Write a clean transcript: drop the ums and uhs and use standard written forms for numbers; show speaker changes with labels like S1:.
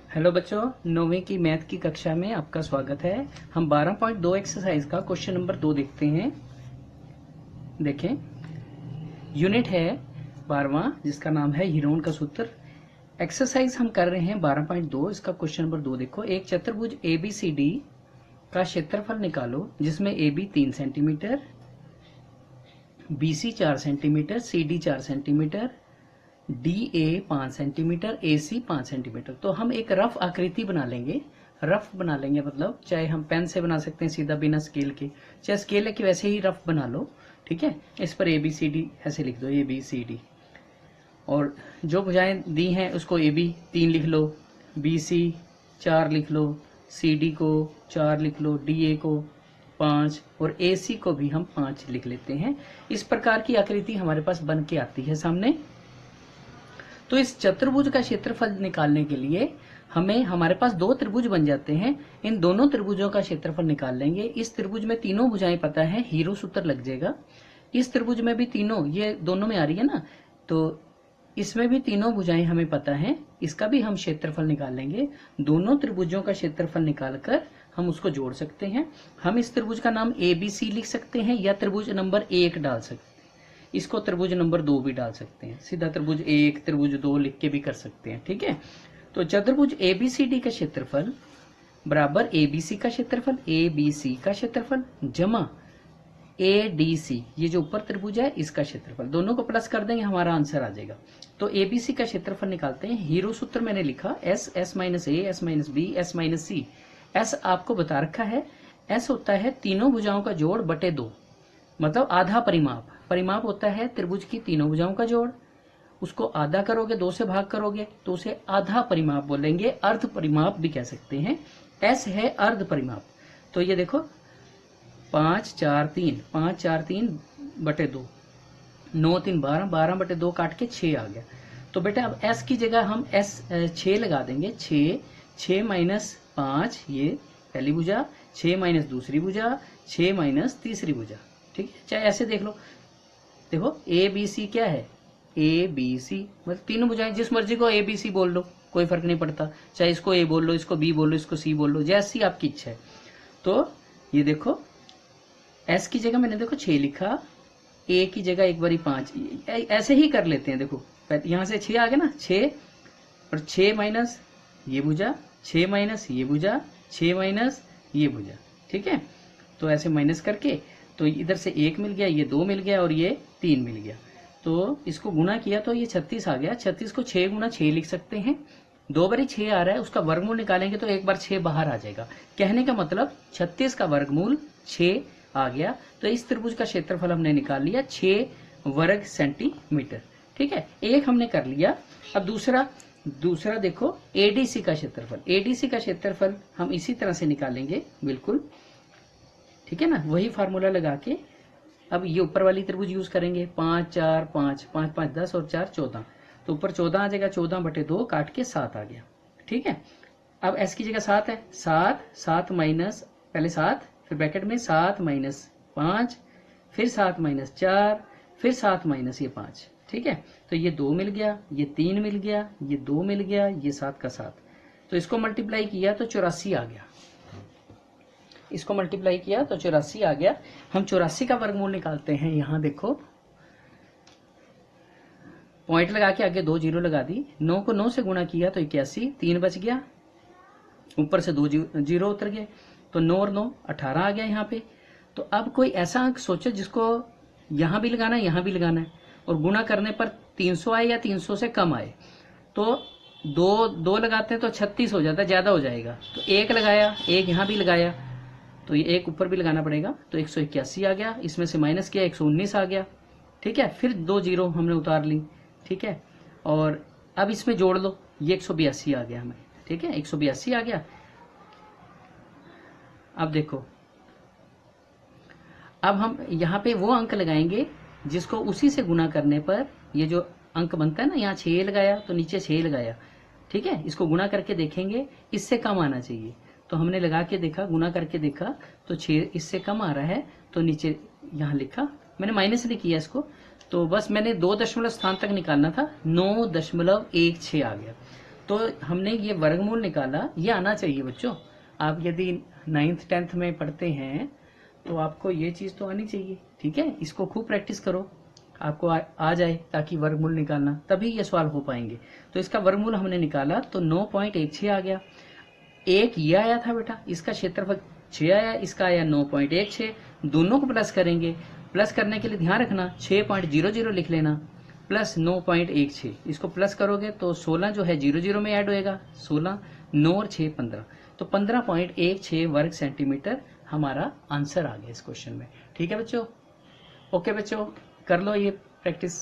S1: Hello बच्चों, 9वीं की math की कक्षा में आपका स्वागत है। हम 12.2 एक्सरसाइज का क्वेश्चन नंबर 2 देखते हैं। देखें, यूनिट है 12वां जिसका नाम है हीरोन का सूत्र। एक्सरसाइज हम कर रहे हैं 12.2। इसका क्वेश्चन नंबर 2 देखो। एक चतुर्भुज ABCD का क्षेत्रफल निकालो जिसमें AB 3 centimetre, BC 4 centimetre, CD 4 centimetre, DA 5 centimetre, AC 5 centimetre. तो हम एक रफ आकृति बना लेंगे। रफ बना लेंगे मतलब चाहे हम पेन से बना सकते हैं सीधा बिना स्केल के, चाहे स्केल है कि वैसे ही रफ बना लो। ठीक है, इस पर ABCD ऐसे लिख दो, ABCD। और जो भुजाएं दी हैं उसको AB 3 लिख लो, BC 4 लिख लो, CD को 4 लिख लो, DA को 5 और AC को भी हम 5 लिख लेते हैं। इस प्रकार की आकृति हमारे पास बन के आती है सामने। तो इस चतुर्भुज का क्षेत्रफल निकालने के लिए हमारे पास दो त्रिभुज बन जाते हैं। इन दोनों त्रिभुजों का क्षेत्रफल निकाल लेंगे। इस त्रिभुज में तीनों भुजाएं पता है, हीरो सूत्र लग जाएगा। इस त्रिभुज में भी तीनों, ये दोनों में आ रही है ना, तो इसमें भी तीनों भुजाएं हमें पता है, इसका भी हम क्षेत्रफल निकाल लेंगे। दोनों त्रिभुजों का क्षेत्रफल निकालकर हम उसको जोड़ सकते हैं। हम इस त्रिभुज का नाम ABC लिख सकते हैं या त्रिभुज नंबर 1 डाल सकते हैं। इसको त्रिभुज नंबर 2 भी डाल सकते हैं, सीधा त्रिभुज 1 त्रिभुज 2 लिख के भी कर सकते हैं। ठीक है, तो चतुर्भुज ABCD का क्षेत्रफल बराबर ABC का क्षेत्रफल, ABC का क्षेत्रफल जमा ADC, ये जो ऊपर त्रिभुज है इसका क्षेत्रफल, दोनों को प्लस कर देंगे हमारा आंसर आ जाएगा। तो ABC का क्षेत्रफल निकालते हैं। हीरो सूत्र मैंने लिखा S, S minus A, S minus B, S minus C। S आपको बता रखा है, S होता है तीनों भुजाओं का जोड़ बटे 2, मतलब आधा परिमाप। परिमाप होता है त्रिभुज की तीनों भुजाओं का जोड़, उसको आधा करोगे, 2 से भाग करोगे तो उसे आधा परिमाप बोलेंगे, अर्ध परिमाप भी कह सकते हैं। S है अर्ध परिमाप। तो ये देखो 5 4 3, 5 4 3 बटे 2, 9 3 12, 12 बटे 2 काट के 6 आ गया। तो बेटा अब S की जगह हम 6 लगा देंगे। 6 माइनस 5 ये पहली भुजा, 6 माइनस दूसरी भुजा, 6 माइनस तीसरी भुजा। ठीक है, चाहे ऐसे देख लो। देखो ABC क्या है, ABC मतलब तीनों भुजाएं, जिस मर्जी को ABC बोल लो, कोई फर्क नहीं पड़ता। चाहे इसको A बोल लो, इसको B बोल लो, इसको C बोल लो, जैसी आपकी इच्छा है। तो ये देखो S की जगह मैंने देखो 6 लिखा, A की जगह एक बारी 5, ऐसे ही कर लेते हैं। देखो यहां से 6 आ गया ना, 6 और 6 माइनस ये भुजा, 6 माइनस ये भुजा, 6 माइनस ये भुजा। ठीक है, तो ऐसे माइनस करके तो इधर से 1 मिल गया, ये 2 मिल गया और ये 3 मिल गया। तो इसको गुना किया तो ये 36 आ गया। 36 को 6 गुना 6 लिख सकते हैं। 2 बारी 6 आ रहा है, उसका वर्गमूल निकालेंगे तो एक बार 6 बाहर आ जाएगा। कहने का मतलब 36 का वर्गमूल 6 आ गया। तो इस त्रिभुज का क्षेत्रफल हमने निकाल लिया 6 वर्ग सेंटीमीटर। ठीक है, एक हमने कर लिया। अब दूसरा देखो ADC का क्षेत्रफल। ADC का क्षेत्रफल हम इसी तरह से निकालेंगे बिल्कुल। ठीक है ना, वही फार्मूला लगा के अब ये ऊपर वाली त्रिभुज यूज करेंगे। 5 4 5, 5 5 10 और 4 14, तो ऊपर 14 आ जाएगा। 14 बटे 2 काट के 7 आ गया। ठीक है, अब S की जगह 7 है, 7 माइनस, पहले 7 फिर ब्रैकेट में 7 माइनस 5, फिर 7 माइनस 4, फिर 7 माइनस ये 5। ठीक है, तो ये 2 मिल गया, ये 3 मिल गया, ये 2 मिल गया, ये 7 का 7। तो इसको मल्टीप्लाई किया तो 84 आ गया। इसको मल्टीप्लाई किया तो 84 आ गया। हम 84 का वर्गमूल निकालते हैं। यहां देखो पॉइंट लगा के आगे 2 जीरो लगा दी। 9 को 9 से गुणा किया तो 81, 3 बच गया, ऊपर से 2 जीरो उतर गए, तो 9 और 9 18 आ गया यहाँ पे। तो अब कोई ऐसा अंक सोचो जिसको यहां भी लगाना है, यहां भी लगाना है, और गुणा करने पर 300 आए या 300 से कम आए। तो दो लगाते हैं तो 36 हो जाता है, ज्यादा हो जाएगा। तो 1 लगाया, 1 यहां भी लगाया, तो ये 1 ऊपर भी लगाना पड़ेगा। तो 181 आ गया, इसमें से माइनस किया 119 आ गया। ठीक है, फिर 2 जीरो हमने उतार ली। ठीक है, और अब इसमें जोड़ लो, ये 182 आ गया हमें। ठीक है, 182 आ गया। अब देखो, अब हम यहाँ पे वो अंक लगाएंगे जिसको उसी से गुना करने पर ये जो अंक बनता है ना, यहाँ 6 लगाया तो नीचे 6 लगाया। ठीक है, इसको गुणा करके देखेंगे, इससे कम आना चाहिए। तो हमने लगा के देखा, गुना करके देखा तो 6 इससे कम आ रहा है, तो नीचे यहाँ लिखा, मैंने माइनस नहीं किया इसको, तो बस मैंने 2 दशमलव स्थान तक निकालना था, 9.16 आ गया। तो हमने ये वर्गमूल निकाला, ये आना चाहिए बच्चों। आप यदि 9th 10th में पढ़ते हैं तो आपको ये चीज तो आनी चाहिए, ठीक है। इसको खूब प्रैक्टिस करो, आपको आ जाए, ताकि वर्गमूल निकालना, तभी ये सवाल हो पाएंगे। तो इसका वर्गमूल हमने निकाला तो 9.16 आ गया। एक ये आया था बेटा, इसका क्षेत्रफल 6 आया, इसका आया 9.16। दोनों को प्लस करेंगे, प्लस करने के लिए ध्यान रखना 6.00 लिख लेना प्लस 9.16, इसको प्लस करोगे तो 16 जो है 00 में ऐड होएगा, 16, 9 और 6 15, तो 15.16 वर्ग सेंटीमीटर हमारा आंसर आ गया इस क्वेश्चन में। ठीक है बच्चों, ओके बच्चों, कर लो ये प्रैक्टिस।